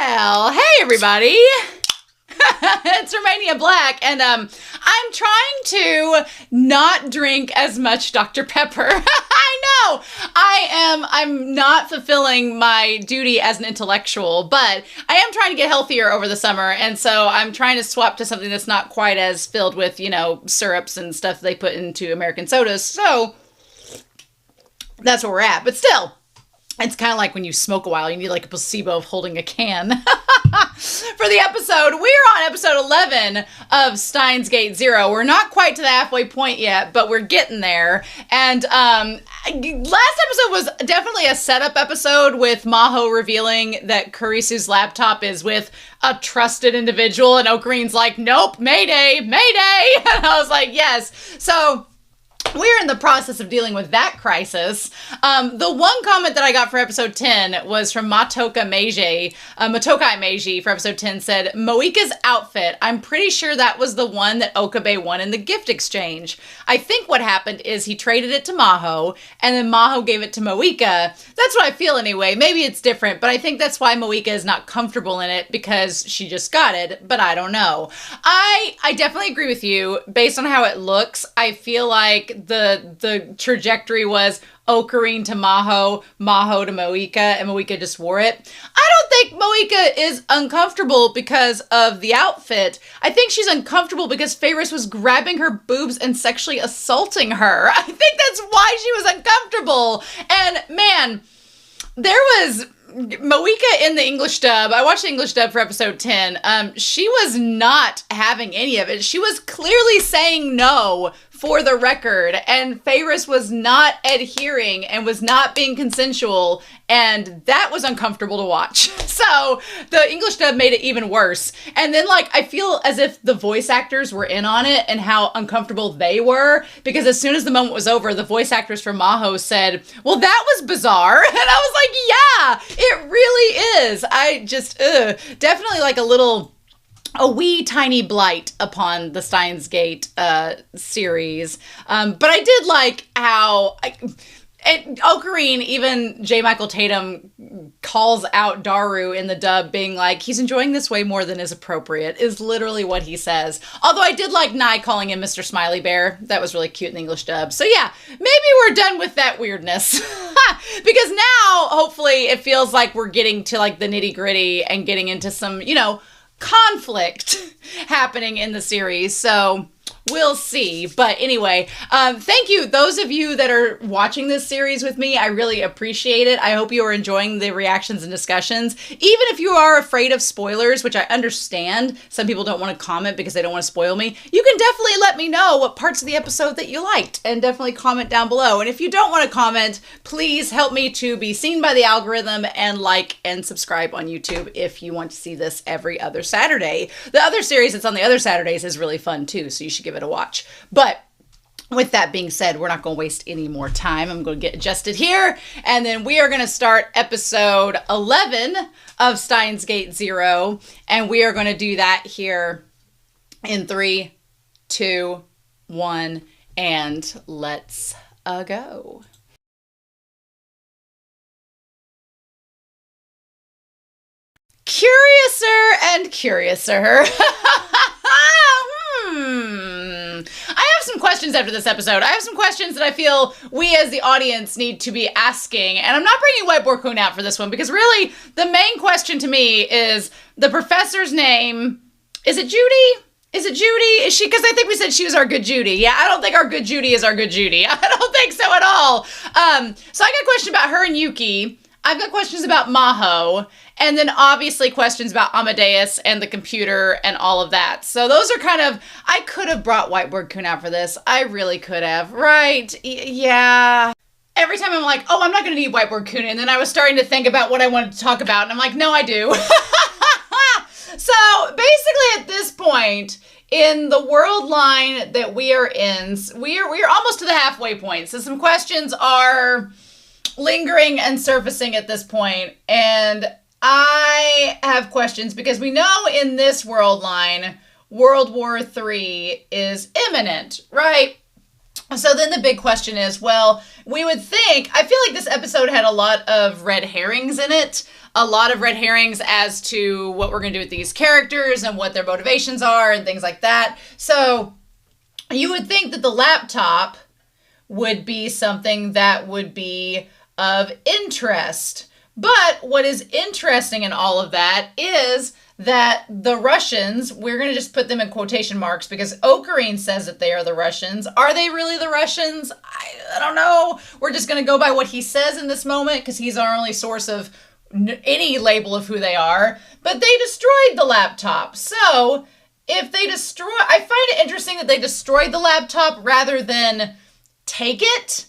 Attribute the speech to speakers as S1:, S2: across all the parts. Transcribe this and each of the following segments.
S1: Well, hey everybody. It's Romania Black, and I'm trying to not drink as much Dr. Pepper. I know I'm not fulfilling my duty as an intellectual, but I am trying to get healthier over the summer, and so I'm trying to swap to something that's not quite as filled with, syrups and stuff they put into American sodas. So that's where we're at. But still, it's kind of like when you smoke a while, you need like a placebo of holding a can. For the episode, we're on episode 11 of Steins Gate 0. We're not quite to the halfway point yet, but we're getting there. And last episode was definitely a setup episode with Maho revealing that Kurisu's laptop is with a trusted individual, and Okarin's like, nope, mayday, mayday. And I was like, yes. So we're in the process of dealing with that crisis. The one comment that I got for episode 10 was from Matokai Meiji for episode 10 said, Moika's outfit, I'm pretty sure that was the one that Okabe won in the gift exchange. I think what happened is he traded it to Maho, and then Maho gave it to Moika. That's what I feel anyway. Maybe it's different, but I think that's why Moika is not comfortable in it, because she just got it, but I don't know. I definitely agree with you. Based on how it looks, I feel like the trajectory was Okarin to Maho, Maho to Moika, and Moika just wore it. I don't think Moika is uncomfortable because of the outfit. I think she's uncomfortable because Ferris was grabbing her boobs and sexually assaulting her. I think that's why she was uncomfortable. And man, there was Moika in the English dub. I watched the English dub for episode 10. She was not having any of it. She was clearly saying no for the record, and Ferris was not adhering and was not being consensual, and that was uncomfortable to watch. So the English dub made it even worse. And then I feel as if the voice actors were in on it and how uncomfortable they were, because as soon as the moment was over, the voice actors from Maho said, well, that was bizarre. And I was like, yeah, it really is. I just, definitely a wee tiny blight upon the Steins Gate series. But I did like how Okarin, even J. Michael Tatum calls out Daru in the dub being like, he's enjoying this way more than is appropriate, is literally what he says. Although I did like Nye calling him Mr. Smiley Bear. That was really cute in the English dub. So yeah, maybe we're done with that weirdness. Because now, hopefully, it feels like we're getting to the nitty gritty and getting into some, conflict happening in the series. So we'll see. But anyway, thank you. Those of you that are watching this series with me, I really appreciate it. I hope you are enjoying the reactions and discussions. Even if you are afraid of spoilers, which I understand, some people don't want to comment because they don't want to spoil me, you can definitely let me know what parts of the episode that you liked, and definitely comment down below. And if you don't want to comment, please help me to be seen by the algorithm, and like and subscribe on YouTube if you want to see this every other Saturday. The other series that's on the other Saturdays is really fun too, so you should give it a watch. But with that being said, we're not going to waste any more time. I'm going to get adjusted here, and then we are going to start episode 11 of Steins Gate 0, and we are going to do that here in 3, 2, 1, and let's go. Curiouser and curiouser. I have some questions after this episode. I have some questions that I feel we as the audience need to be asking. And I'm not bringing Whiteboard Kun out for this one, because really the main question to me is the professor's name. Is it Judy? Is it Judy? Is she? Because I think we said she was our good Judy. Yeah, I don't think our good Judy is our good Judy. I don't think so at all. So I got a question about her and Yuki. I've got questions about Maho, and then obviously questions about Amadeus and the computer and all of that. So those are I could have brought Whiteboard Kun out for this. I really could have, right? Yeah. Every time I'm like, oh, I'm not going to need Whiteboard Kun, and then I was starting to think about what I wanted to talk about, and I'm like, no, I do. So basically at this point, in the world line that we are in, we are almost to the halfway point. So some questions are lingering and surfacing at this point, and I have questions because we know in this world line, World War III is imminent, right? So then the big question is, well, we would think, I feel like this episode had a lot of red herrings in it. A lot of red herrings as to what we're going to do with these characters and what their motivations are and things like that. So you would think that the laptop would be something that would be of interest. But what is interesting in all of that is that the Russians, we're going to just put them in quotation marks because Okarin says that they are the Russians. Are they really the Russians? I don't know. We're just going to go by what he says in this moment because he's our only source of any label of who they are. But they destroyed the laptop. So if they I find it interesting that they destroyed the laptop rather than take it.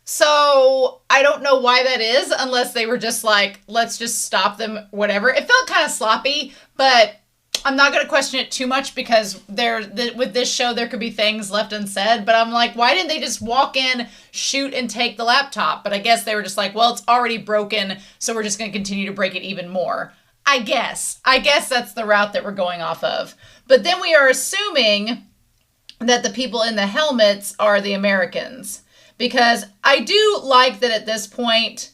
S1: So I don't know why that is, unless they were just like, let's just stop them, whatever. It felt kind of sloppy, but I'm not going to question it too much because with this show, there could be things left unsaid. But I'm like, why didn't they just walk in, shoot, and take the laptop? But I guess they were just like, well, it's already broken, so we're just going to continue to break it even more. I guess that's the route that we're going off of. But then we are assuming that the people in the helmets are the Americans. Because I do like that at this point,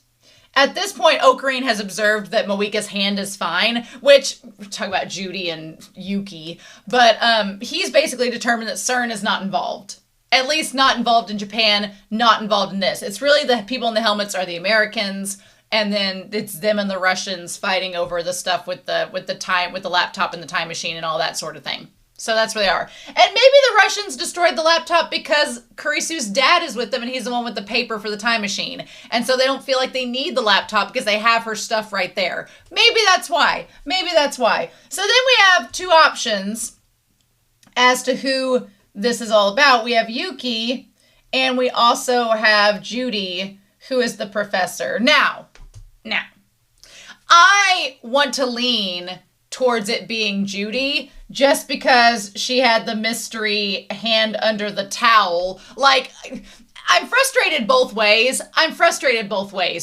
S1: Okarin has observed that Moika's hand is fine, which, we're talking about Judy and Yuki, but he's basically determined that CERN is not involved. At least not involved in Japan, not involved in this. It's really the people in the helmets are the Americans, and then it's them and the Russians fighting over the stuff with the laptop and the time machine and all that sort of thing. So that's where they are. And maybe the Russians destroyed the laptop because Kurisu's dad is with them and he's the one with the paper for the time machine. And so they don't feel like they need the laptop because they have her stuff right there. Maybe that's why. So then we have two options as to who this is all about. We have Yuki and we also have Judy, who is the professor. Now, I want to lean towards it being Judy just because she had the mystery hand under the towel. Like, I'm frustrated both ways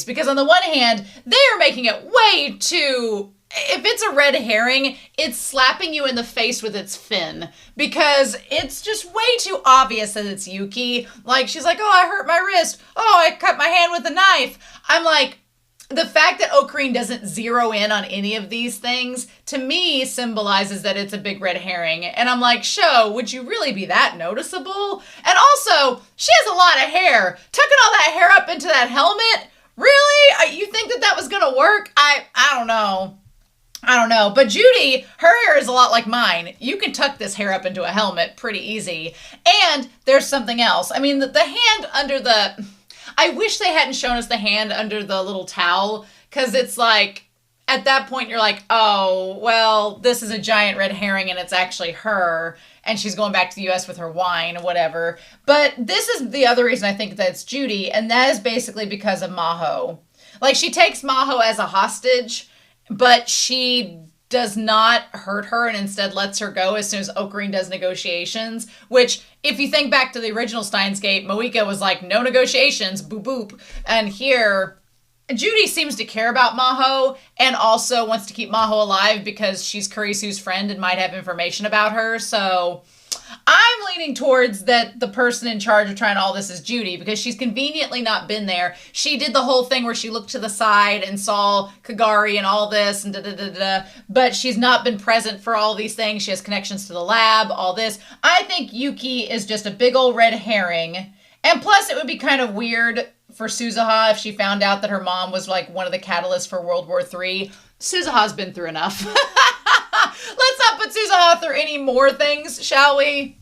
S1: because on the one hand, they are making it way too, if it's a red herring, it's slapping you in the face with its fin because it's just way too obvious that it's Yuki. Like, she's like, oh, I hurt my wrist. Oh, I cut my hand with a knife. I'm like, the fact that Okarin doesn't zero in on any of these things, to me, symbolizes that it's a big red herring. And I'm like, show, would you really be that noticeable? And also, she has a lot of hair. Tucking all that hair up into that helmet? Really? You think that was going to work? I don't know. But Judy, her hair is a lot like mine. You can tuck this hair up into a helmet pretty easy. And there's something else. I mean, the hand under the... I wish they hadn't shown us the hand under the little towel, because it's like, at that point you're like, oh, well, this is a giant red herring and it's actually her, and she's going back to the U.S. with her wine or whatever. But this is the other reason I think that it's Judy, and that is basically because of Maho. Like, she takes Maho as a hostage, but she does not hurt her and instead lets her go as soon as Okarin does negotiations, which, if you think back to the original Steins Gate, Moika was like, no negotiations, boop boop. And here, Judy seems to care about Maho and also wants to keep Maho alive because she's Kurisu's friend and might have information about her. So I'm leaning towards that the person in charge of trying all this is Judy because she's conveniently not been there. She did the whole thing where she looked to the side and saw Kagari and all this and da-da-da-da, but she's not been present for all these things. She has connections to the lab, all this. I think Yuki is just a big old red herring. And plus, it would be kind of weird for Suzuha if she found out that her mom was like one of the catalysts for World War III. Suzuha's been through enough. Let's not put Suzuha through any more things, shall we?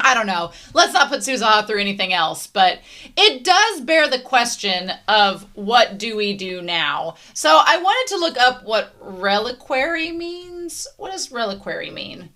S1: I don't know. Let's not put Suzuha through anything else, but it does bear the question of what do we do now? So I wanted to look up what reliquary means. What does reliquary mean?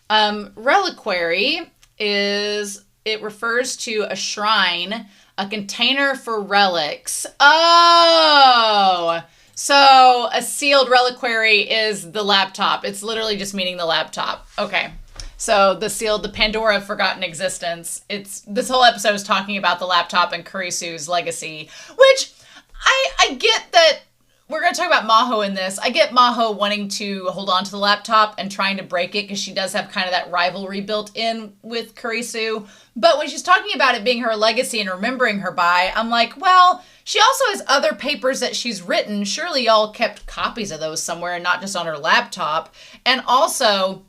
S1: Reliquary is, it refers to a shrine, a container for relics. Oh, so a sealed reliquary is the laptop. It's literally just meaning the laptop. Okay. So the Pandora forgotten existence. This whole episode is talking about the laptop and Kurisu's legacy, which I get that we're going to talk about Maho in this. I get Maho wanting to hold on to the laptop and trying to break it because she does have kind of that rivalry built in with Kurisu. But when she's talking about it being her legacy and remembering her by, I'm like, well, she also has other papers that she's written. Surely y'all kept copies of those somewhere and not just on her laptop. And also,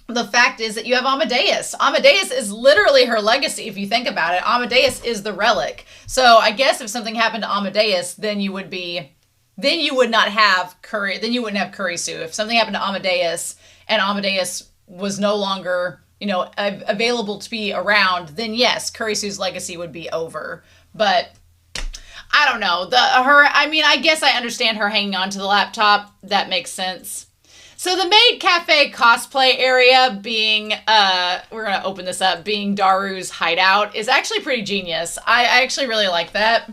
S1: the fact is that you have Amadeus. Amadeus is literally her legacy, if you think about it. Amadeus is the relic. So I guess if something happened to Amadeus, then you wouldn't have Kurisu. If something happened to Amadeus and Amadeus was no longer, available to be around, then yes, Kurisu's legacy would be over. But I don't know. I guess I understand her hanging on to the laptop. That makes sense. So the Maid Cafe cosplay area being, we're going to open this up, being Daru's hideout is actually pretty genius. I actually really like that.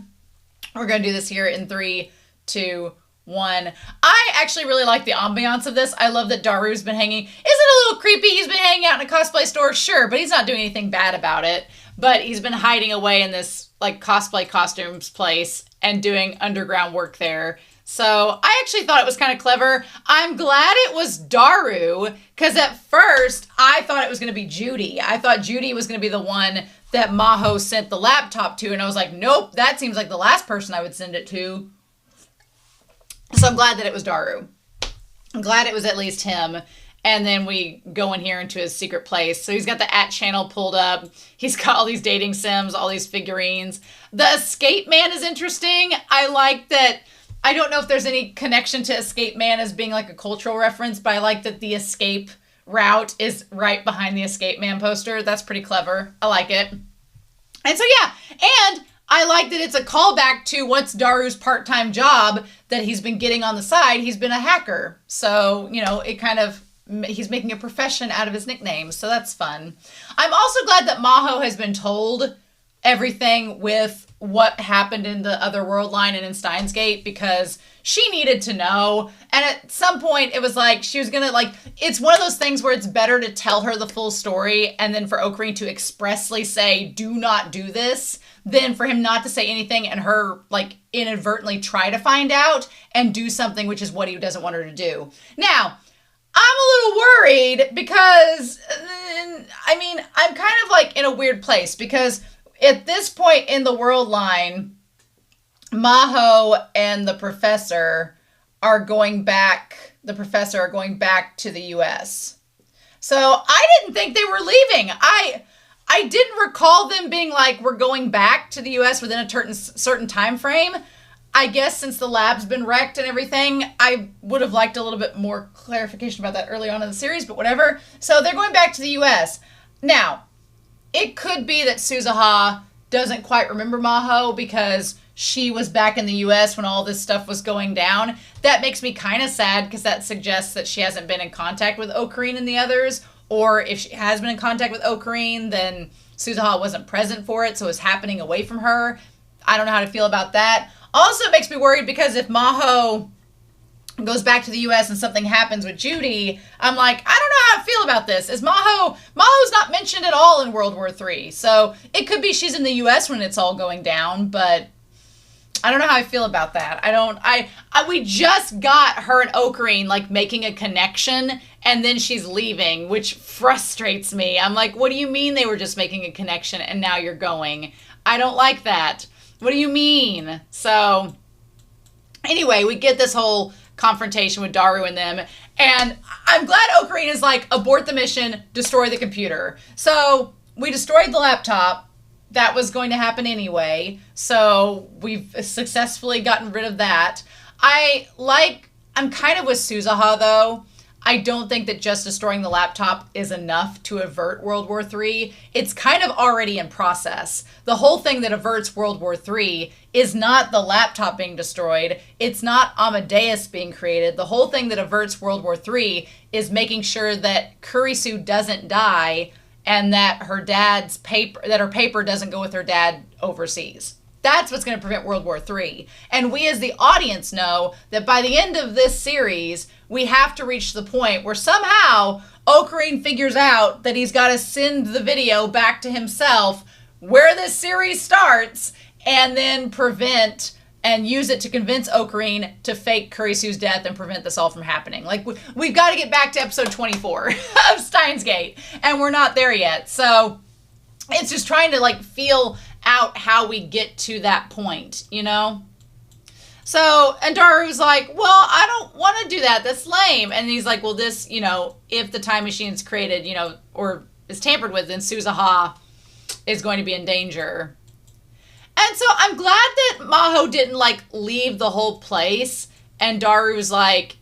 S1: We're going to do this here in 3, 2, 1. I actually really like the ambiance of this. I love that Daru's been hanging. Is it a little creepy? He's been hanging out in a cosplay store? Sure, but he's not doing anything bad about it. But he's been hiding away in this cosplay costumes place and doing underground work there. So I actually thought it was kind of clever. I'm glad it was Daru, because at first I thought it was going to be Judy. I thought Judy was going to be the one that Maho sent the laptop to, and I was like, nope, that seems like the last person I would send it to. So I'm glad that it was Daru. I'm glad it was at least him. And then we go in here into his secret place. So he's got the @channel pulled up. He's got all these dating sims, all these figurines. The Escape Man is interesting. I like that. I don't know if there's any connection to Escape Man as being like a cultural reference, but I like that the escape route is right behind the Escape Man poster. That's pretty clever. I like it. And so, yeah. And I like that it's a callback to what's Daru's part-time job that he's been getting on the side. He's been a hacker. So, he's making a profession out of his nickname. So that's fun. I'm also glad that Maho has been told everything with what happened in the Otherworld line and in Steins Gate, because she needed to know. And at some point it was like she was gonna it's one of those things where it's better to tell her the full story and then for Okarin to expressly say, do not do this, than for him not to say anything and her inadvertently try to find out and do something, which is what he doesn't want her to do. Now, I'm a little worried because, I'm kind of in a weird place because at this point in the world line, Maho and the professor are going back to the U.S. So I didn't think they were leaving. I didn't recall them being we're going back to the U.S. within a certain time frame. I guess since the lab's been wrecked and everything, I would have liked a little bit more clarification about that early on in the series, but whatever. So they're going back to the U.S. Now, it could be that Suzuha doesn't quite remember Maho because she was back in the U.S. when all this stuff was going down. That makes me kind of sad because that suggests that she hasn't been in contact with Okarin and the others. Or if she has been in contact with Okarin, then Suzuha wasn't present for it, so it's happening away from her. I don't know how to feel about that. Also, it makes me worried because if Maho goes back to the U.S. and something happens with Judy, I'm like, I don't know how I feel about this. Maho's not mentioned at all in World War III. So it could be she's in the U.S. when it's all going down, but I don't know how I feel about that. We just got her and Okarin making a connection and then she's leaving, which frustrates me. I'm like, what do you mean they were just making a connection and now you're going? I don't like that. What do you mean? So anyway, we get this whole confrontation with Daru and them, and I'm glad Okarin is abort the mission, destroy the computer. So we destroyed the laptop. That was going to happen anyway, so we've successfully gotten rid of that. I'm kind of with Suzuha though. I don't think that just destroying the laptop is enough to avert World War III. It's kind of already in process. The whole thing that averts World War III is not the laptop being destroyed. It's not Amadeus being created. The whole thing that averts World War III is making sure that Kurisu doesn't die and that her paper doesn't go with her dad overseas. That's what's going to prevent World War III. And we as the audience know that by the end of this series, we have to reach the point where somehow Okarin figures out that he's got to send the video back to himself where this series starts and then prevent and use it to convince Okarin to fake Kurisu's death and prevent this all from happening. Like, we've got to get back to episode 24 of Steins Gate, and we're not there yet. So it's just trying to, like, feel out how we get to that point, you know? So, and Daru's like, well, I don't want to do that. That's lame. And he's like, well, this, you know, if the time machine is created, you know, or is tampered with, then Suzuha is going to be in danger. And so I'm glad that Maho didn't, like, leave the whole place. And Daru's like,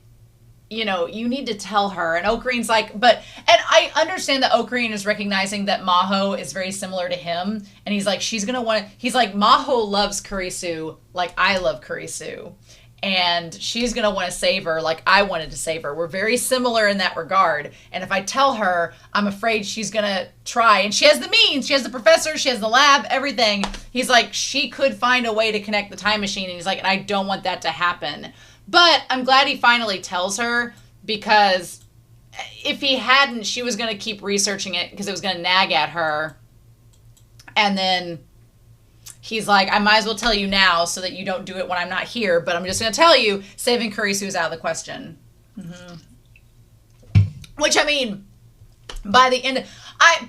S1: you know, you need to tell her. And Okarin's like, and I understand that Okarin is recognizing that Maho is very similar to him. And he's like, he's like, Maho loves Kurisu like I love Kurisu. And she's going to want to save her like I wanted to save her. We're very similar in that regard. And if I tell her, I'm afraid she's going to try. And she has the means. She has the professor. She has the lab, everything. He's like, she could find a way to connect the time machine. And he's like, and I don't want that to happen. But I'm glad he finally tells her, because if he hadn't, she was going to keep researching it because it was going to nag at her. And then he's like, I might as well tell you now so that you don't do it when I'm not here. But I'm just going to tell you, saving Kurisu is out of the question. Mm-hmm. Which, I mean, by the end, I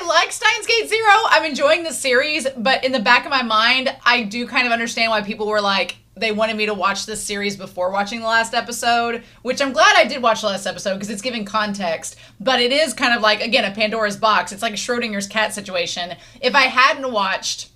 S1: like Steins Gate Zero. I'm enjoying the series. But in the back of my mind, I do kind of understand why people were like, they wanted me to watch this series before watching the last episode, which I'm glad I did watch the last episode because it's giving context. But it is kind of like, again, a Pandora's box. It's like a Schrodinger's cat situation. If I hadn't watched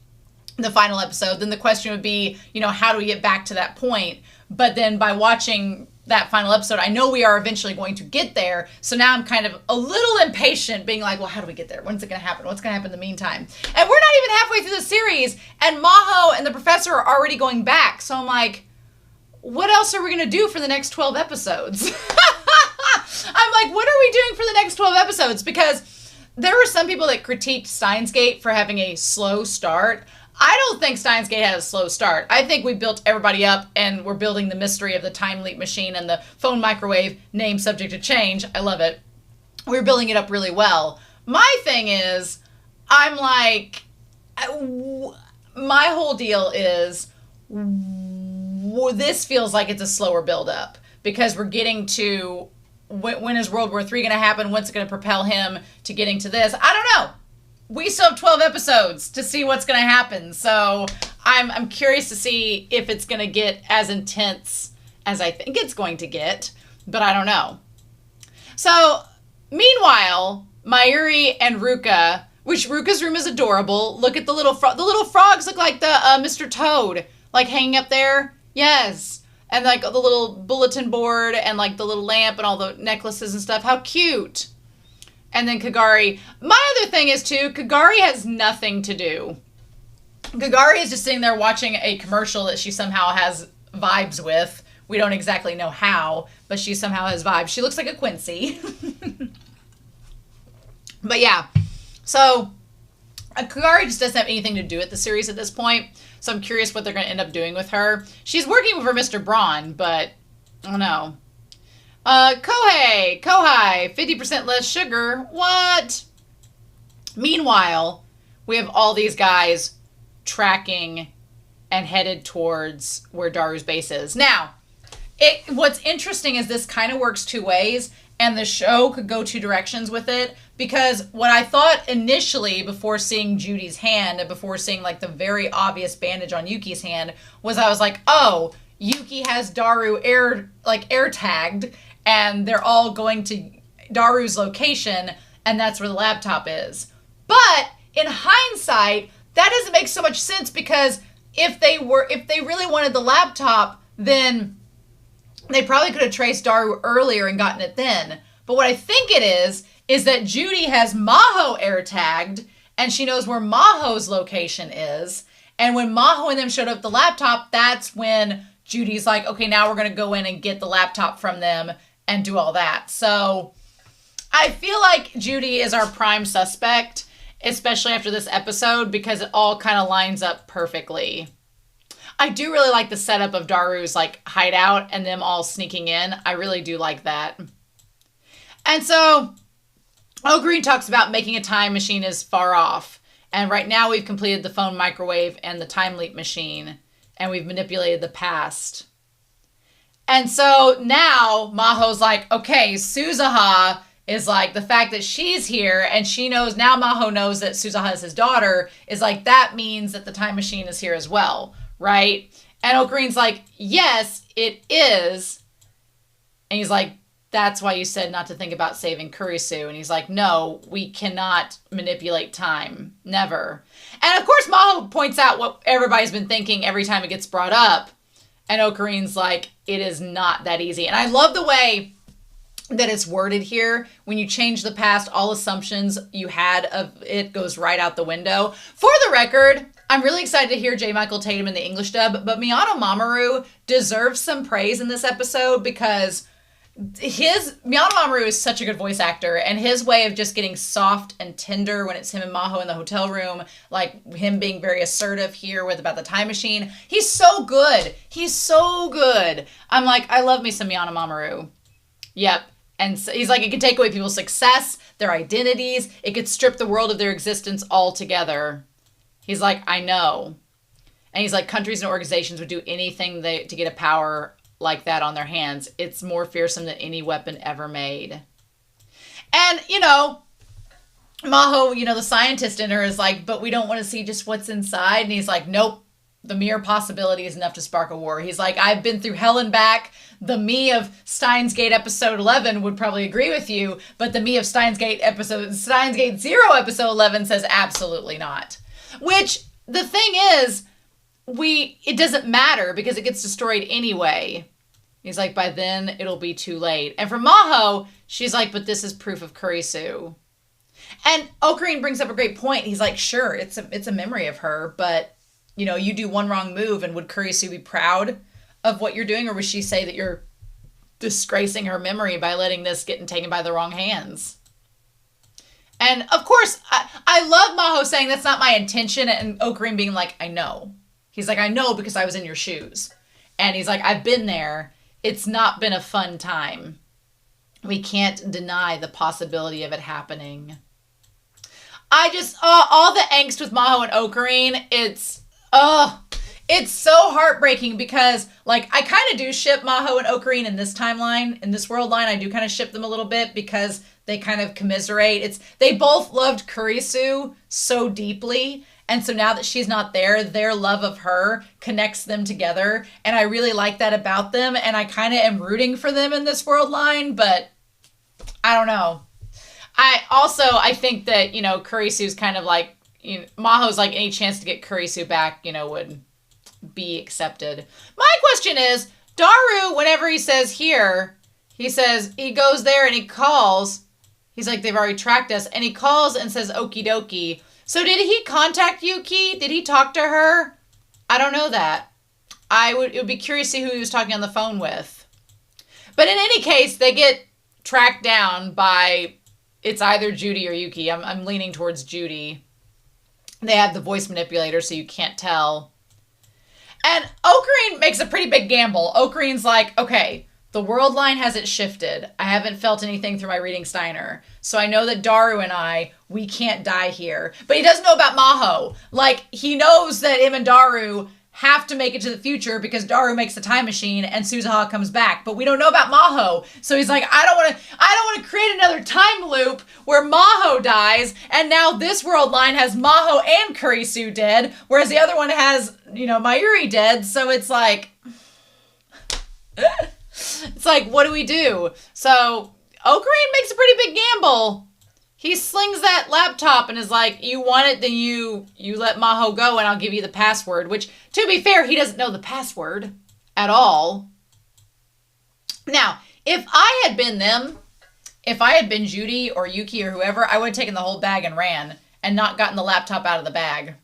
S1: the final episode, then the question would be, you know, how do we get back to that point? But then by watching that final episode, I know we are eventually going to get there. So now I'm kind of a little impatient, being like, well, how do we get there? When's it going to happen? What's going to happen in the meantime? And we're not even halfway through the series, and Maho and the professor are already going back. So I'm like, what else are we going to do for the next 12 episodes? I'm like, what are we doing for the next 12 episodes? Because there were some people that critiqued Steins Gate for having a slow start. I don't think Steins Gate had a slow start. I think we built everybody up, and we're building the mystery of the time leap machine and the phone microwave, name subject to change. I love it. We're building it up really well. My thing is, I'm like, my whole deal is, this feels like it's a slower build up because we're getting to, when is World War III going to happen? What's it going to propel him to getting to this? I don't know. We still have 12 episodes to see what's going to happen. So I'm curious to see if it's going to get as intense as I think it's going to get, but I don't know. So meanwhile, Mayuri and Ruka, which Ruka's room is adorable. Look at the little frogs look like the Mr. Toad, like hanging up there. Yes. And like the little bulletin board and like the little lamp and all the necklaces and stuff. How cute. And then Kagari. My other thing is, too, Kagari has nothing to do. Kagari is just sitting there watching a commercial that she somehow has vibes with. We don't exactly know how, but she somehow has vibes. She looks like a Quincy. But yeah, so Kagari just doesn't have anything to do with the series at this point. So I'm curious what they're going to end up doing with her. She's working for Mr. Braun, but I don't know. Kohei, 50% less sugar. What? Meanwhile, we have all these guys tracking and headed towards where Daru's base is. Now, what's interesting is this kind of works two ways, and the show could go two directions with it, because what I thought initially before seeing Judy's hand and before seeing like the very obvious bandage on Yuki's hand was I was like, oh, Yuki has Daru air tagged, and they're all going to Daru's location, and that's where the laptop is. But in hindsight, that doesn't make so much sense, because if they really wanted the laptop, then they probably could have traced Daru earlier and gotten it then. But what I think it is that Judy has Maho air tagged, and she knows where Maho's location is. And when Maho and them showed up the laptop, that's when Judy's like, okay, now we're going to go in and get the laptop from them and do all that. So I feel like Judy is our prime suspect, especially after this episode, because it all kind of lines up perfectly. I do really like the setup of Daru's like hideout and them all sneaking in. I really do like that. And so Okarin talks about making a time machine is far off. And right now we've completed the phone microwave and the time leap machine. and we've manipulated the past. And so now Maho's like, okay, Suzuha is like, the fact that she's here and she knows, now Maho knows that Suzuha is his daughter, is like, that means that the time machine is here as well, right? And Okarin's like, yes, it is. And he's like, that's why you said not to think about saving Kurisu. And he's like, no, we cannot manipulate time. Never. And of course, Maho points out what everybody's been thinking every time it gets brought up. And Okarin's like, it is not that easy. And I love the way that it's worded here. When you change the past, all assumptions you had of it goes right out the window. For the record, I'm really excited to hear J. Michael Tatum in the English dub, but Miyano Mamoru deserves some praise in this episode because Miyano Mamoru is such a good voice actor, and his way of just getting soft and tender when it's him and Maho in the hotel room, like him being very assertive here with about the time machine, he's so good. He's so good. I'm like, I love me some Miyano Mamoru. Yep. And so he's like, it could take away people's success, their identities. It could strip the world of their existence altogether. He's like, I know. And he's like, countries and organizations would do anything to get a power like that on their hands. It's more fearsome than any weapon ever made. And, Maho, the scientist in her is like, but we don't want to see just what's inside. And he's like, nope. The mere possibility is enough to spark a war. He's like, I've been through hell and back. The me of Steins Gate episode 11 would probably agree with you, but the me of Steins Gate 0 episode 11 says absolutely not. Which, the thing is, it doesn't matter because it gets destroyed anyway. He's like, by then it'll be too late. And for Maho, she's like, but this is proof of Kurisu. And Okarin brings up a great point. He's like, sure, it's a memory of her, but you do one wrong move, and would Kurisu be proud of what you're doing, or would she say that you're disgracing her memory by letting this get taken by the wrong hands? And of course, I love Maho saying that's not my intention, and Okarin being like, I know. He's like, I know because I was in your shoes. And he's like, I've been there. It's not been a fun time. We can't deny the possibility of it happening. I just, all the angst with Maho and Okarin, it's so heartbreaking because, like, I kind of do ship Maho and Okarin in this timeline, in this world line. I do kind of ship them a little bit because they kind of commiserate. They both loved Kurisu so deeply. And so now that she's not there, their love of her connects them together. And I really like that about them. And I kind of am rooting for them in this world line, but I don't know. I think that, Kurisu's kind of like, Maho's like, any chance to get Kurisu back, would be accepted. My question is, Daru, whenever he says here, he says, he goes there and he calls. He's like, they've already tracked us. And he calls and says, okie dokie. So did he contact Yuki? Did he talk to her? I don't know that. It would be curious to see who he was talking on the phone with. But in any case, they get tracked down by, it's either Judy or Yuki. I'm leaning towards Judy. They have the voice manipulator, so you can't tell. And Okarin makes a pretty big gamble. Okarin's like, okay, the world line hasn't shifted. I haven't felt anything through my reading Steiner. So I know that Daru and we can't die here. But he doesn't know about Maho. Like, he knows that him and Daru have to make it to the future because Daru makes the time machine and Suzuha comes back. But we don't know about Maho. So he's like, I don't want to create another time loop where Maho dies, and now this world line has Maho and Kurisu dead, whereas the other one has, Mayuri dead. So it's like, what do we do? So Okarin makes a pretty big gamble. He slings that laptop and is like, you want it, then you let Maho go and I'll give you the password. Which, to be fair, he doesn't know the password at all. Now, if I had been them, if I had been Judy or Yuki or whoever, I would have taken the whole bag and ran and not gotten the laptop out of the bag.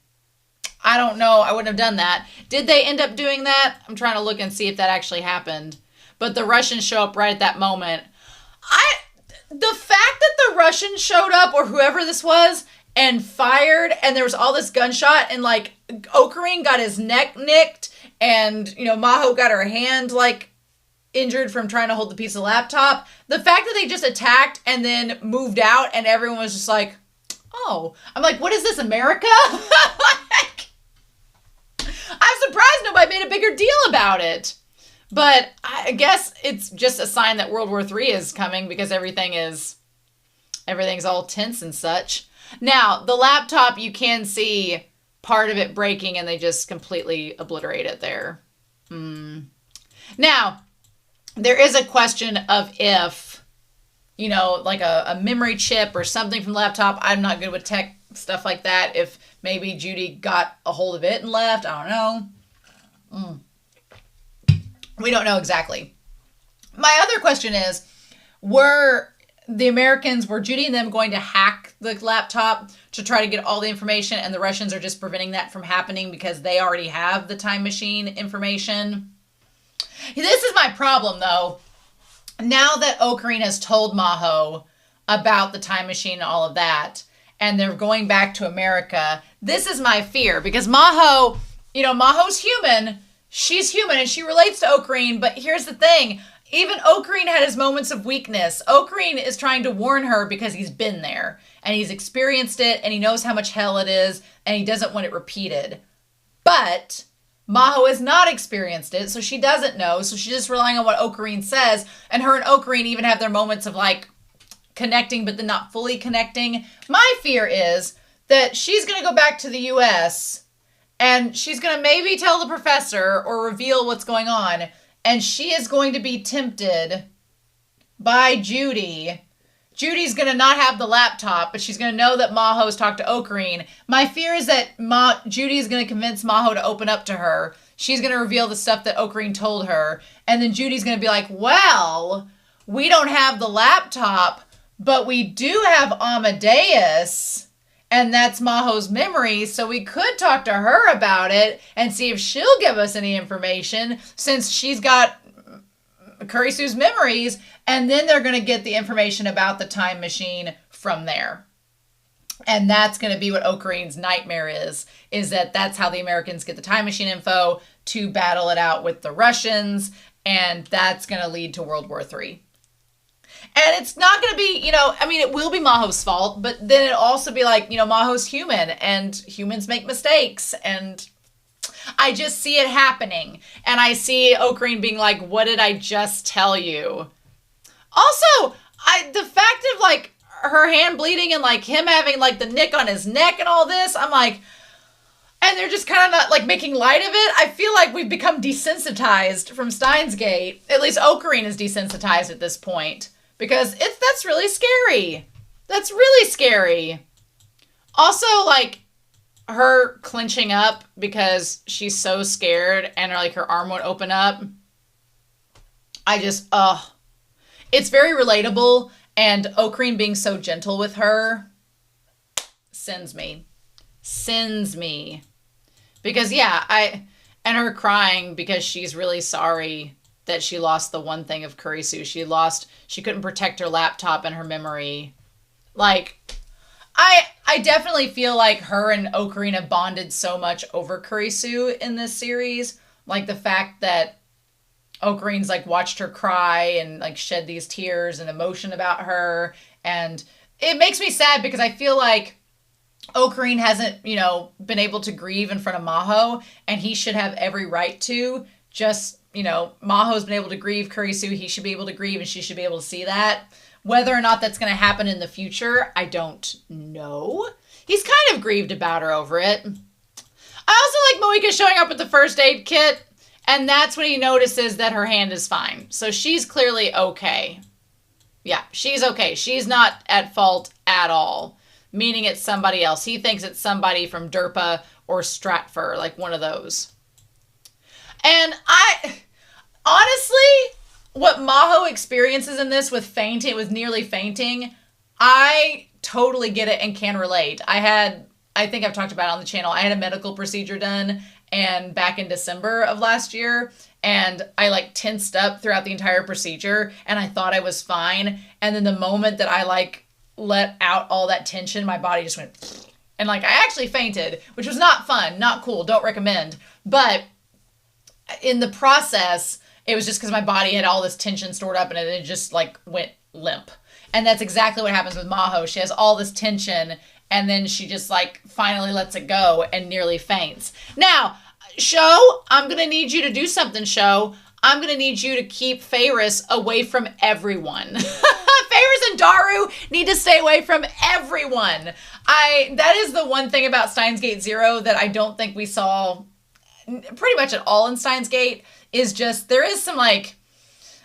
S1: I don't know. I wouldn't have done that. Did they end up doing that? I'm trying to look and see if that actually happened. But the Russians show up right at that moment. The fact that the Russians showed up, or whoever this was, and fired, and there was all this gunshot, and, like, Okarin got his neck nicked, and, Maho got her hand, like, injured from trying to hold the piece of laptop. The fact that they just attacked and then moved out, and everyone was just like, oh. I'm like, what is this, America? I'm surprised nobody made a bigger deal about it. But I guess it's just a sign that World War III is coming because everything's all tense and such. Now, the laptop, you can see part of it breaking and they just completely obliterate it there. Now, there is a question of if, like a memory chip or something from the laptop. I'm not good with tech stuff like that. If maybe Judy got a hold of it and left, I don't know. We don't know exactly. My other question is, were Judy and them going to hack the laptop to try to get all the information, and the Russians are just preventing that from happening because they already have the time machine information? This is my problem, though. Now that Okarin has told Maho about the time machine and all of that, and they're going back to America, this is my fear, because Maho's human. She's human, and she relates to Okarin, but here's the thing. Even Okarin had his moments of weakness. Okarin is trying to warn her because he's been there, and he's experienced it, and he knows how much hell it is, and he doesn't want it repeated. But Maho has not experienced it, so she doesn't know, so she's just relying on what Okarin says, and her and Okarin even have their moments of, connecting, but then not fully connecting. My fear is that she's going to go back to the U.S., and she's going to maybe tell the professor or reveal what's going on, and she is going to be tempted by Judy. Judy's going to not have the laptop, but she's going to know that Maho's talked to Okarin. My fear is that Judy's going to convince Maho to open up to her. She's going to reveal the stuff that Okarin told her, and then Judy's going to be like, well, we don't have the laptop, but we do have Amadeus. And that's Maho's memory, so we could talk to her about it and see if she'll give us any information since she's got Kurisu's memories, and then they're going to get the information about the time machine from there. And that's going to be what Okarin's nightmare is that that's how the Americans get the time machine info to battle it out with the Russians, and that's going to lead to World War III. And it's not going to be, it will be Maho's fault, but then it'll also be Maho's human, and humans make mistakes, and I just see it happening. And I see Okarin being like, what did I just tell you? Also, the fact of, her hand bleeding and, him having, the nick on his neck and all this, I'm like, and they're just kind of not, making light of it. I feel like we've become desensitized from Steins Gate. At least Okarin is desensitized at this point. Because that's really scary. That's really scary. Also, her clenching up because she's so scared and her arm won't open up. It's very relatable, and Okarin being so gentle with her sends me. Because and her crying because she's really sorry that she lost the one thing of Kurisu. She couldn't protect her laptop and her memory. I definitely feel like her and Okarin have bonded so much over Kurisu in this series. The fact that Okarin's watched her cry and shed these tears and emotion about her. And it makes me sad because I feel like Okarin hasn't, been able to grieve in front of Maho, and he should have every right to. Just, Maho's been able to grieve Kurisu, he should be able to grieve, and she should be able to see that. Whether or not that's going to happen in the future, I don't know. He's kind of grieved about her over it. I also like Moika showing up with the first aid kit, and that's when he notices that her hand is fine. So she's clearly okay. Yeah, she's okay. She's not at fault at all, meaning it's somebody else. He thinks it's somebody from Derpa or Stratfor, one of those. And honestly, what Maho experiences in this with nearly fainting, I totally get it and can relate. I think I've talked about it on the channel, I had a medical procedure done and back in December of last year, and I tensed up throughout the entire procedure, and I thought I was fine. And then the moment that I let out all that tension, my body just went, and I actually fainted, which was not fun, not cool, don't recommend. But in the process, it was just because my body had all this tension stored up, and it just went limp. And that's exactly what happens with Maho. She has all this tension, and then she just finally lets it go and nearly faints. Now, Show, I'm going to need you to do something, Show. I'm going to need you to keep Ferris away from everyone. Ferris and Daru need to stay away from everyone. That is the one thing about Steins Gate Zero that I don't think we saw pretty much at all in Steins Gate, is just there is some like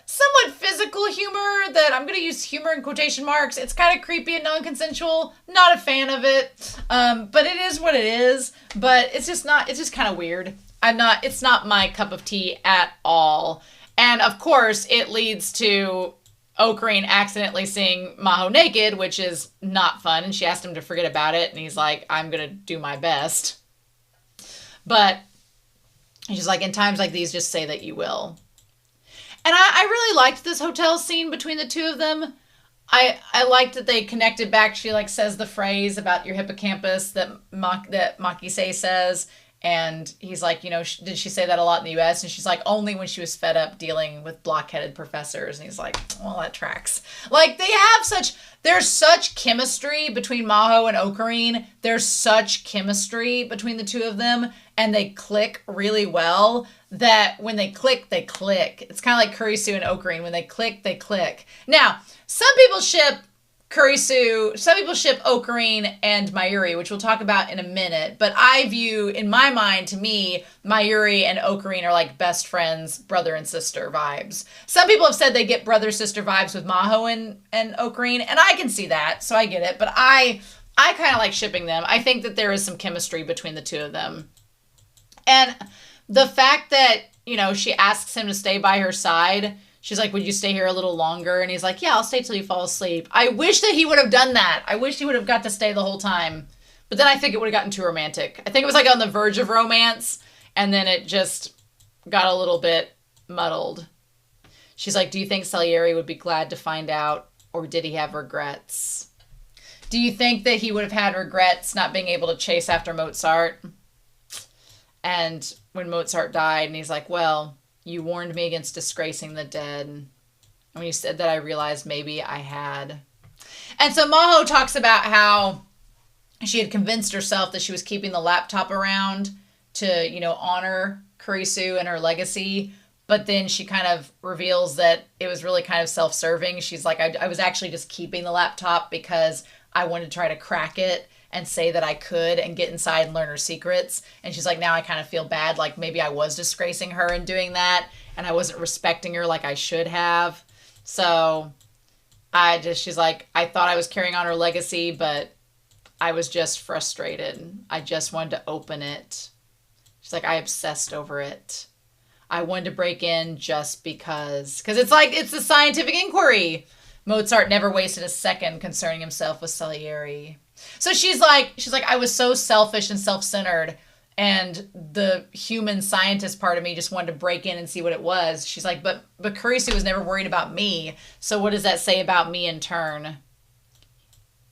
S1: somewhat physical humor that I'm going to use humor in quotation marks. It's kind of creepy and non-consensual. Not a fan of it. But it is what it is. But it's just kind of weird. It's not my cup of tea at all. And of course, it leads to Okarin accidentally seeing Maho naked, which is not fun. And she asked him to forget about it. And he's like, I'm going to do my best. But she's like, in times like these, just say that you will. And I really liked this hotel scene between the two of them. I liked that they connected back. She like says the phrase about your hippocampus that Makise says. And he's like, you know, did she say that a lot in the U.S.? And she's like, only when she was fed up dealing with blockheaded professors. And he's like, well, that tracks. Like, there's such chemistry between Maho and Okarin. There's such chemistry between the two of them. And they click really well that when they click, they click. It's kind of like Kurisu and Okarin. When they click, they click. Now, some people ship Kurisu, some people ship Okarin and Mayuri, which we'll talk about in a minute. But I view, in my mind, to me, Mayuri and Okarin are like best friends, brother and sister vibes. Some people have said they get brother-sister vibes with Maho and Okarin, and I can see that, so I get it. But I kind of like shipping them. I think that there is some chemistry between the two of them. And the fact that, you know, she asks him to stay by her side, she's like, would you stay here a little longer? And he's like, yeah, I'll stay till you fall asleep. I wish that he would have done that. I wish he would have got to stay the whole time. But then I think it would have gotten too romantic. I think it was like on the verge of romance, and then it just got a little bit muddled. She's like, do you think Salieri would be glad to find out, or did he have regrets? Do you think that he would have had regrets not being able to chase after Mozart? And when Mozart died, and he's like, well, you warned me against disgracing the dead. And when you said that, I realized maybe I had. And so Maho talks about how she had convinced herself that she was keeping the laptop around to, you know, honor Kurisu and her legacy. But then she kind of reveals that it was really kind of self-serving. She's like, I was actually just keeping the laptop because I wanted to try to crack it and say that I could and get inside and learn her secrets. And she's like, now I kind of feel bad. Like maybe I was disgracing her in doing that. And I wasn't respecting her like I should have. So she's like, I thought I was carrying on her legacy, but I was just frustrated. I just wanted to open it. She's like, I obsessed over it. I wanted to break in just because it's like, it's a scientific inquiry. Mozart never wasted a second concerning himself with Salieri. So she's like, I was so selfish and self-centered, and the human scientist part of me just wanted to break in and see what it was. She's like, but Kurisu was never worried about me. So what does that say about me in turn?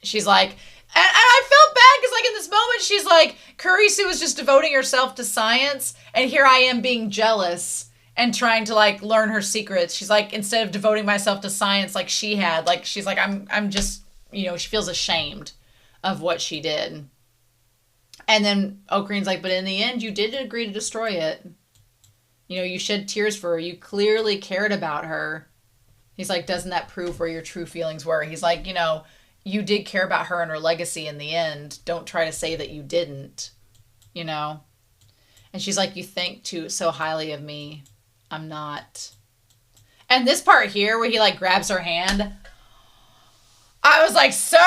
S1: She's like, and I felt bad because like in this moment, she's like, Kurisu was just devoting herself to science, and here I am being jealous and trying to like learn her secrets. She's like, instead of devoting myself to science like she had, like she's like, I'm just, you know, she feels ashamed of what she did. And then Okarin's like, but in the end, you did agree to destroy it. You know, you shed tears for her. You clearly cared about her. He's like, doesn't that prove where your true feelings were? He's like, you know, you did care about her and her legacy in the end. Don't try to say that you didn't, you know? And she's like, you think so highly of me. I'm not. And this part here where he like grabs her hand, I was like, Sir,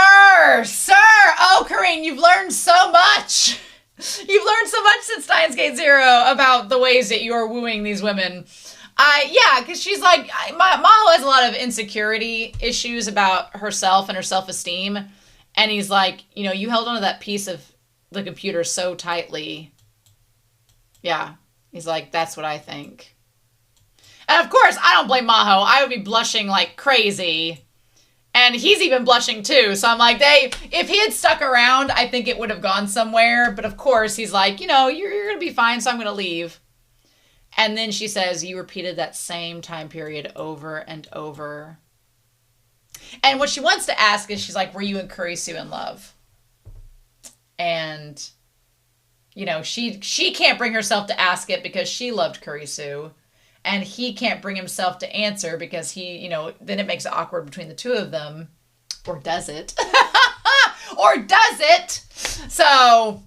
S1: Okarin, you've learned so much. You've learned so much since Steins Gate Zero about the ways that you're wooing these women. Yeah, because she's like, Maho has a lot of insecurity issues about herself and her self-esteem. And he's like, you know, you held onto that piece of the computer so tightly. Yeah, he's like, that's what I think. And of course, I don't blame Maho. I would be blushing like crazy. And he's even blushing too. So I'm like, if he had stuck around, I think it would have gone somewhere. But of course, he's like, you know, you're going to be fine, so I'm going to leave. And then she says, you repeated that same time period over and over. And what she wants to ask is, she's like, were you and Kurisu in love? And she can't bring herself to ask it because she loved Kurisu. And he can't bring himself to answer because he, then it makes it awkward between the two of them. Or does it? Or does it? So,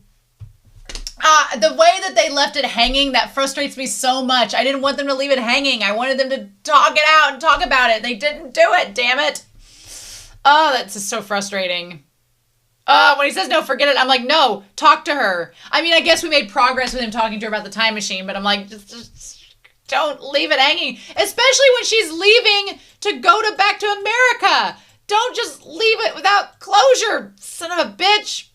S1: the way that they left it hanging, that frustrates me so much. I didn't want them to leave it hanging. I wanted them to talk it out and talk about it. They didn't do it, damn it. Oh, that's just so frustrating. When he says, no, forget it, I'm like, no, talk to her. I mean, I guess we made progress with him talking to her about the time machine, but I'm like, just don't leave it hanging. Especially when she's leaving to go back to America. Don't just leave it without closure, son of a bitch.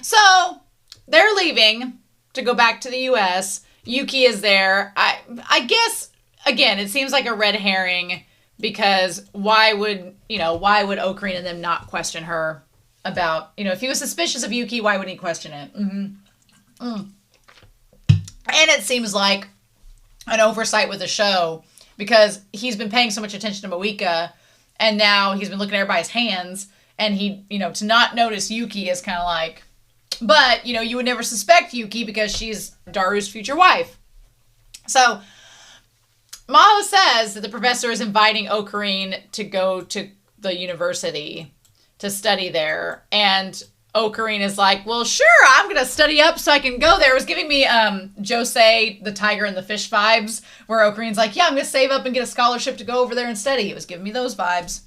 S1: So, they're leaving to go back to the U.S. Yuki is there. I guess, again, it seems like a red herring because why would Okarin and them not question her about, if he was suspicious of Yuki, why wouldn't he question it? And it seems like an oversight with the show because he's been paying so much attention to Moeka and now he's been looking at everybody's hands and he, to not notice Yuki is kind of like, but, you would never suspect Yuki because she's Daru's future wife. So, Maho says that the professor is inviting Okarin to go to the university to study there. And Okarin is like, well, sure, I'm going to study up so I can go there. It was giving me Josei, the tiger and the fish vibes, where Okarin's like, yeah, I'm going to save up and get a scholarship to go over there and study. It was giving me those vibes.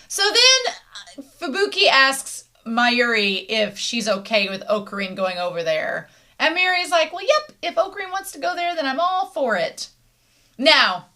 S1: So then Fubuki asks Mayuri if she's okay with Okarin going over there. And Mayuri's like, well, yep, if Okarin wants to go there, then I'm all for it. Now,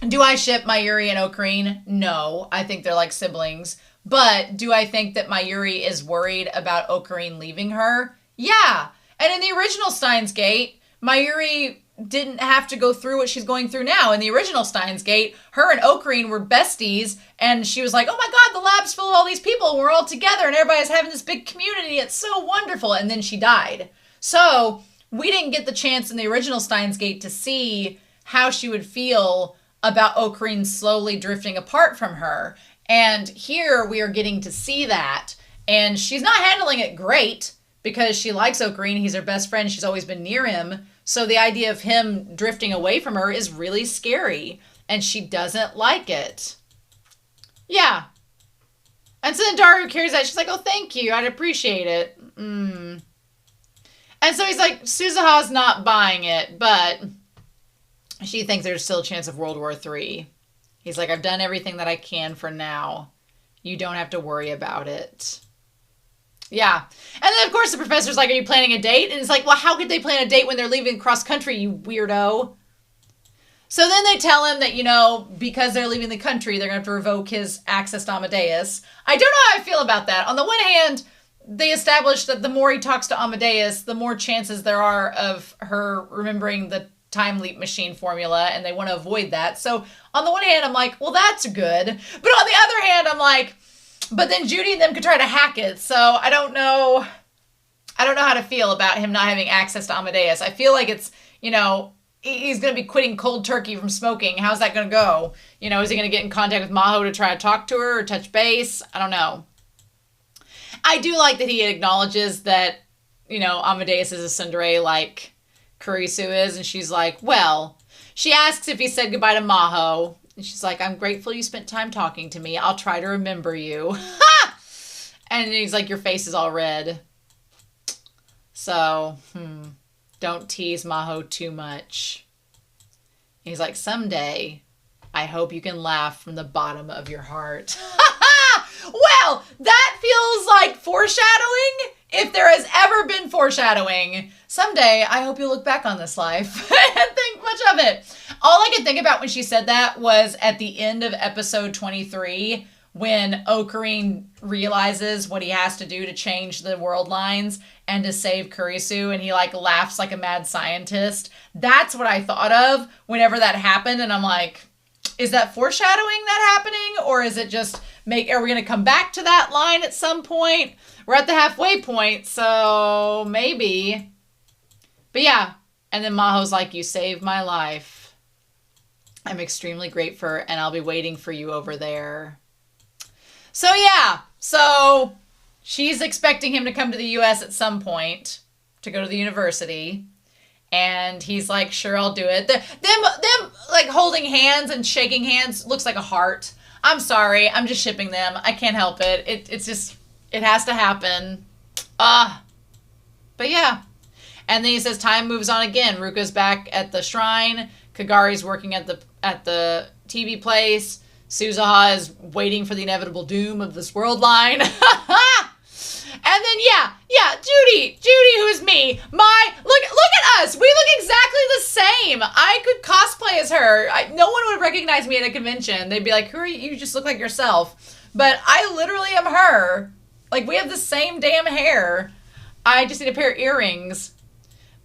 S1: do I ship Mayuri and Okarin? No, I think they're like siblings. But do I think that Mayuri is worried about Okarin leaving her? Yeah. And in the original Steins Gate, Mayuri didn't have to go through what she's going through now. In the original Steins Gate, her and Okarin were besties, and she was like, oh my god, the lab's full of all these people, we're all together, and everybody's having this big community, it's so wonderful, and then she died. So, we didn't get the chance in the original Steins Gate to see how she would feel about Okarin slowly drifting apart from her. And here we are getting to see that. And she's not handling it great because she likes Okarin. He's her best friend. She's always been near him. So the idea of him drifting away from her is really scary. And she doesn't like it. Yeah. And so then Daru carries that. She's like, oh, thank you. I'd appreciate it. And so he's like, Suzuha's not buying it, but she thinks there's still a chance of World War III. He's like, I've done everything that I can for now. You don't have to worry about it. Yeah. And then, of course, the professor's like, are you planning a date? And it's like, well, how could they plan a date when they're leaving cross country, you weirdo? So then they tell him that, because they're leaving the country, they're going to have to revoke his access to Amadeus. I don't know how I feel about that. On the one hand, they established that the more he talks to Amadeus, the more chances there are of her remembering the time leap machine formula, and they want to avoid that. So on the one hand, I'm like, well, that's good. But on the other hand, I'm like, but then Judy and them could try to hack it. So I don't know how to feel about him not having access to Amadeus. I feel like it's, he's going to be quitting cold turkey from smoking. How's that going to go? Is he going to get in contact with Maho to try to talk to her or touch base? I don't know. I do like that he acknowledges that, Amadeus is a tsundere like Kurisu is, and she's like, well, she asks if he said goodbye to Maho, and she's like, I'm grateful you spent time talking to me. I'll try to remember you. And he's like, your face is all red. So, don't tease Maho too much. He's like, someday, I hope you can laugh from the bottom of your heart. Well, that feels like foreshadowing. If there has ever been foreshadowing, someday I hope you'll look back on this life and think much of it. All I could think about when she said that was at the end of episode 23, when Okarin realizes what he has to do to change the world lines and to save Kurisu, and he laughs like a mad scientist. That's what I thought of whenever that happened, and I'm like, is that foreshadowing that happening, or is it just are we going to come back to that line at some point? We're at the halfway point, so maybe. But yeah, and then Maho's like, you saved my life. I'm extremely grateful, and I'll be waiting for you over there. So yeah, so she's expecting him to come to the U.S. at some point to go to the university. And he's like, sure, I'll do it. Them like holding hands and shaking hands looks like a heart. I'm sorry. I'm just shipping them. I can't help it. It's just, it has to happen. But yeah. And then he says time moves on again. Ruka's back at the shrine. Kagari's working at the TV place. Suzuha is waiting for the inevitable doom of this world line. And then, yeah, Judy, who's me. Look at us. We look exactly the same. I could cosplay as her. No one would recognize me at a convention. They'd be like, who are you? You just look like yourself. But I literally am her. Like, we have the same damn hair. I just need a pair of earrings.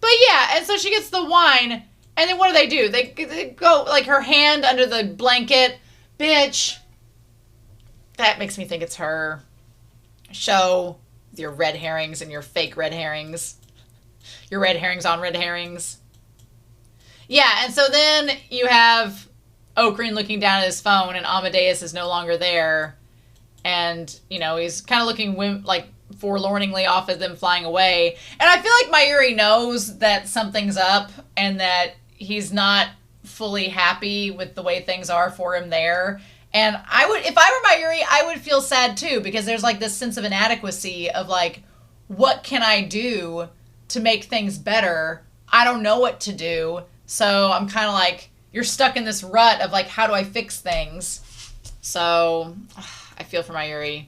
S1: But yeah, and so she gets the wine. And then what do? They go, like, her hand under the blanket. Bitch. That makes me think it's her. Show your red herrings and your fake red herrings. Your red herrings on red herrings. Yeah, and so then you have Okarin looking down at his phone and Amadeus is no longer there. And, you know, he's kind of looking like forlorningly off at them flying away. And I feel like Mayuri knows that something's up and that he's not fully happy with the way things are for him there. And I would, if I were Mayuri, I would feel sad too, because there's like this sense of inadequacy of like, what can I do to make things better? I don't know what to do. So I'm kind of like, you're stuck in this rut of like, how do I fix things? So I feel for Mayuri.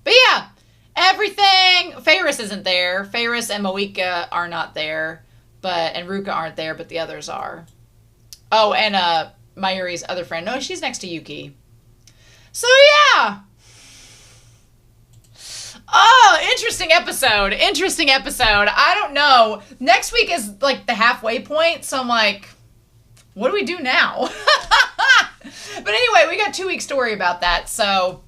S1: But yeah, everything, Ferris isn't there. Ferris and Moika are not there, and Ruka aren't there, but the others are. Oh, and Mayuri's other friend. No, she's next to Yuki. So yeah. Oh, interesting episode. I don't know. Next week is like the halfway point. So I'm like, what do we do now? But anyway, we got 2 weeks to worry about that. So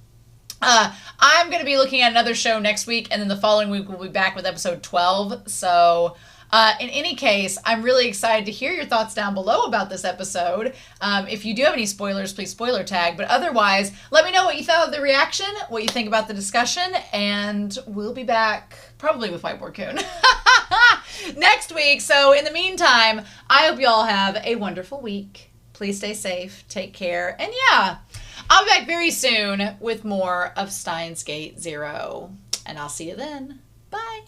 S1: I'm going to be looking at another show next week. And then the following week, we'll be back with episode 12. So in any case, I'm really excited to hear your thoughts down below about this episode. If you do have any spoilers, please spoiler tag. But otherwise, let me know what you thought of the reaction, what you think about the discussion, and we'll be back probably with Whiteboard Coon next week. So in the meantime, I hope you all have a wonderful week. Please stay safe, take care, and yeah, I'll be back very soon with more of Steins Gate Zero. And I'll see you then. Bye.